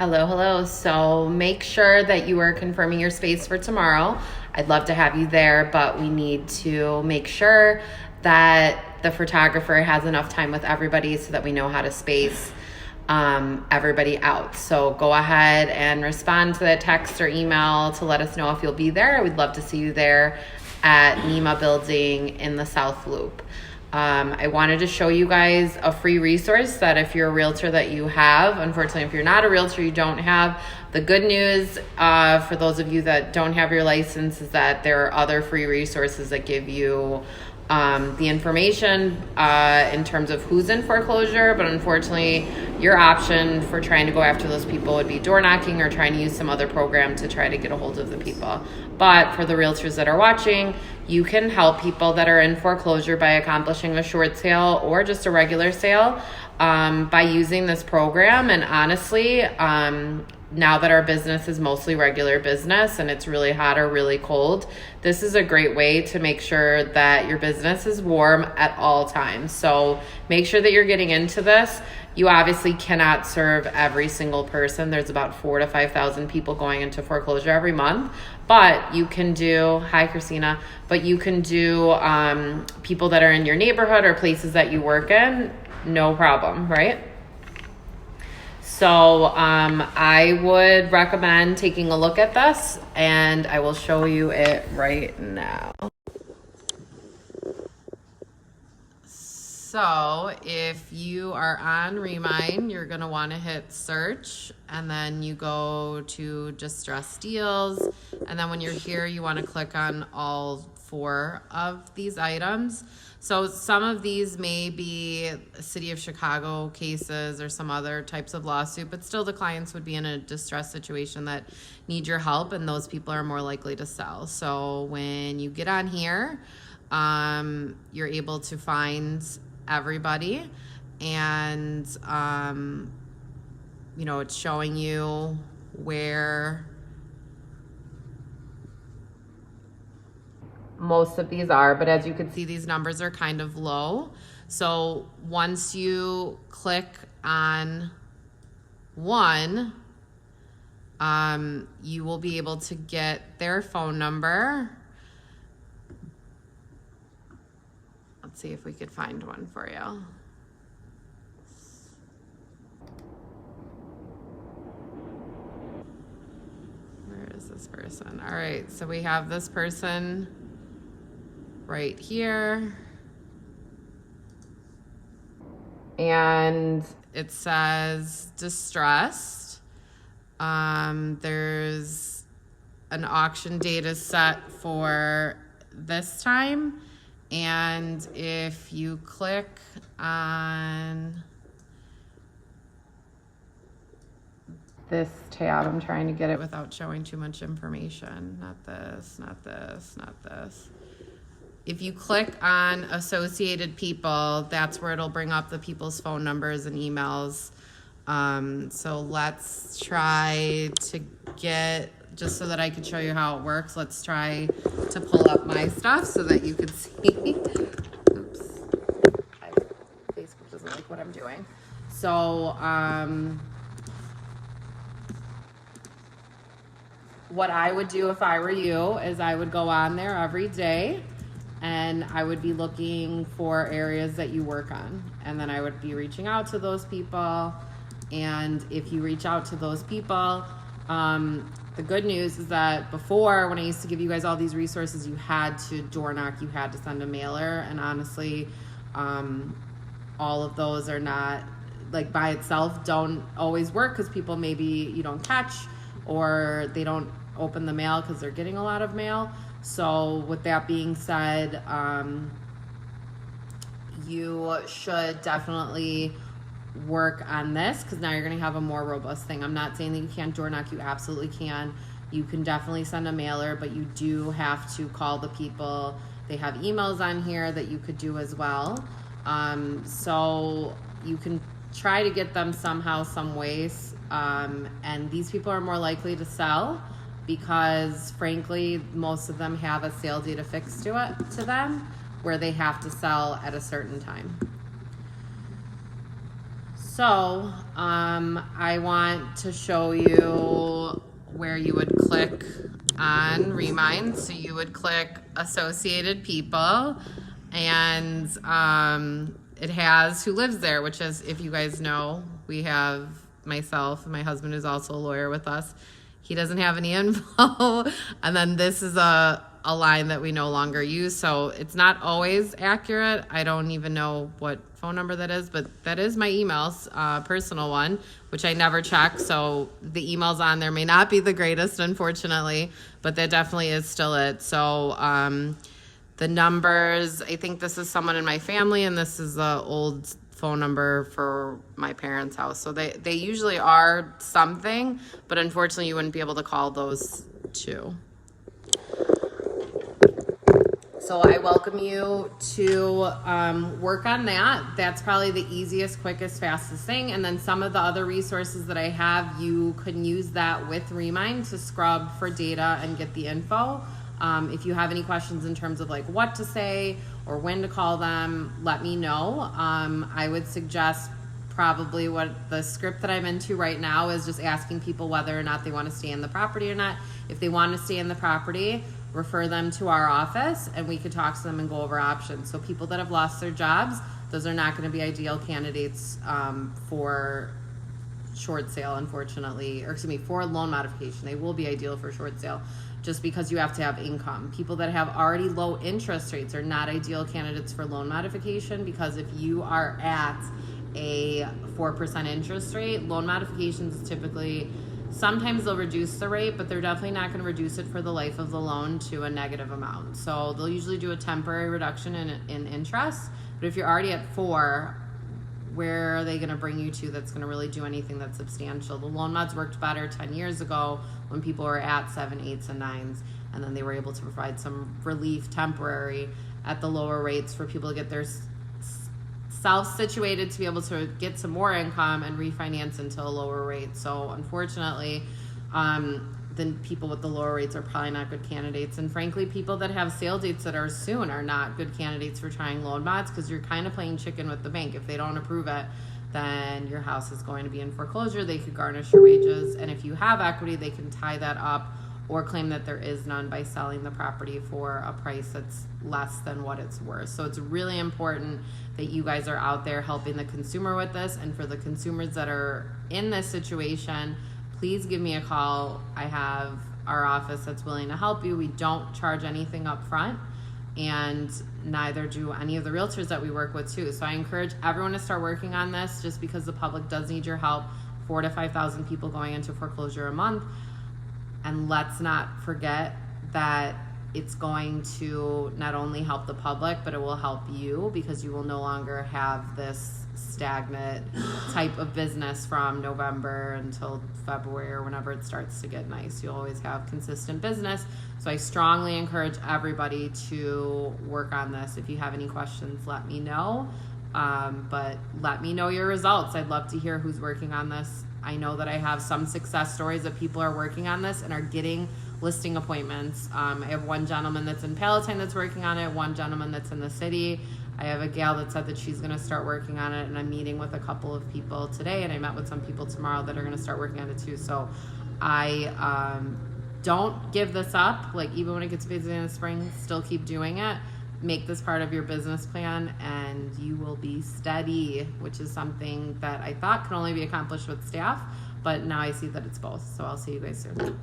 Hello, hello. So make sure that you are confirming your space for tomorrow. I'd love to have you there, but we need to make sure that the photographer has enough time with everybody so that we know how to space everybody out. So go ahead and respond to that text or email to let us know if you'll be there. We'd love to see you there at NEMA building in the South Loop. I wanted to show you guys a free resource that if you're a realtor that you have, unfortunately, if you're not a realtor, you don't have. The good news for those of you that don't have your license is that there are other free resources that give you the information in terms of who's in foreclosure, but unfortunately your option for trying to go after those people would be door knocking or trying to use some other program to try to get a hold of the people. But for the realtors that are watching, you can help people that are in foreclosure by accomplishing a short sale or just a regular sale by using this program. And honestly, now that our business is mostly regular business and it's really hot or really cold, this is a great way to make sure that your business is warm at all times. So make sure that you're getting into this. You obviously cannot serve every single person. There's about 4,000 to 5,000 people going into foreclosure every month, but you can do, hi Christina, but you can do people that are in your neighborhood or places that you work in, no problem, right? So I would recommend taking a look at this, and I will show you it right now. So if you are on Remine, you're going to want to hit search, and then you go to distressed deals, and then when you're here, you want to click on all 4 of these items. So some of these may be City of Chicago cases or some other types of lawsuit, but still the clients would be in a distressed situation that need your help, and those people are more likely to sell. So when you get on here, you're able to find everybody, and you know, it's showing you where most of these are, but as you can see, these numbers are kind of low. So once you click on one, you will be able to get their phone number. Let's see if we could find one for you. Where is this person? All right, so we have this person right here, and it says distressed. There's an auction date is set for this time, and if you click on this tab, I'm trying to get it without showing too much information. Not this, not this, not this. If you click on associated people, that's where it'll bring up the people's phone numbers and emails. So let's try to get, just so that I can show you how it works, let's try to pull up my stuff so that you can see. Oops. Facebook doesn't like what I'm doing. So what I would do if I were you is I would go on there every day, and I would be looking for areas that you work on. And then I would be reaching out to those people. And if you reach out to those people, the good news is that before, when I used to give you guys all these resources, you had to door knock, you had to send a mailer. And honestly, all of those are not, like by itself, don't always work, because people maybe you don't catch, or they don't open the mail because they're getting a lot of mail. So with that being said, you should definitely work on this, because now you're going to have a more robust thing. I'm not saying that you can't door knock. You absolutely can. You can definitely send a mailer, but you do have to call the people. They have emails on here that you could do as well. So you can try to get them somehow, some ways. And these people are more likely to sell, because frankly, most of them have a sale date affixed to them, where they have to sell at a certain time. So, I want to show you where you would click on remine. So you would click associated people, and it has who lives there, which is, if you guys know, we have myself, and my husband is also a lawyer with us. He doesn't have any info. And then this is a line that we no longer use. So it's not always accurate. I don't even know what phone number that is, but that is my email's personal one, which I never check. So the emails on there may not be the greatest, unfortunately, but that definitely is still it. So the numbers, I think this is someone in my family, and this is the old phone number for my parents' house. So they usually are something, but unfortunately you wouldn't be able to call those two. So I welcome you to work on that. That's probably the easiest, quickest, fastest thing. And then some of the other resources that I have, you can use that with Remine to scrub for data and get the info. If you have any questions in terms of like what to say or when to call them, let me know. I would suggest probably what the script that I'm into right now is just asking people whether or not they want to stay in the property or not. If they want to stay in the property, refer them to our office and we could talk to them and go over options. So people that have lost their jobs, those are not going to be ideal candidates for short sale, unfortunately, or excuse me, for loan modification. They will be ideal for short sale just because you have to have income. People that have already low interest rates are not ideal candidates for loan modification, because if you are at a 4% interest rate, loan modifications typically, sometimes they'll reduce the rate, but they're definitely not going to reduce it for the life of the loan to a negative amount. So they'll usually do a temporary reduction in interest. But if you're already at 4, where are they going to bring you to that's going to really do anything that's substantial? The loan mods worked better 10 years ago when people were at 7, 8s, and 9s, and then they were able to provide some relief temporary at the lower rates for people to get their self-situated to be able to get some more income and refinance into a lower rate. So unfortunately, then people with the lower rates are probably not good candidates. And frankly, people that have sale dates that are soon are not good candidates for trying loan mods, because you're kind of playing chicken with the bank. If they don't approve it, then your house is going to be in foreclosure. They could garnish your wages. And if you have equity, they can tie that up or claim that there is none by selling the property for a price that's less than what it's worth. So it's really important that you guys are out there helping the consumer with this. And for the consumers that are in this situation, please give me a call. I have our office that's willing to help you. We don't charge anything up front, and neither do any of the realtors that we work with too. So I encourage everyone to start working on this, just because the public does need your help. 4,000 to 5,000 people going into foreclosure a month. And let's not forget that it's going to not only help the public, but it will help you, because you will no longer have this stagnant type of business from November until February or whenever it starts to get nice. You'll always have consistent business. So I strongly encourage everybody to work on this. If you have any questions, let me know. But let me know your results. I'd love to hear who's working on this. I know that I have some success stories that people are working on this and are getting listing appointments. I have one gentleman that's in Palatine that's working on it, one gentleman that's in the city. I have a gal that said that she's going to start working on it, and I'm meeting with a couple of people today, and I met with some people tomorrow that are going to start working on it too. So I don't give this up. Like, even when it gets busy in the spring, still keep doing it. Make this part of your business plan, and you will be steady, which is something that I thought could only be accomplished with staff, but now I see that it's both. So I'll see you guys soon.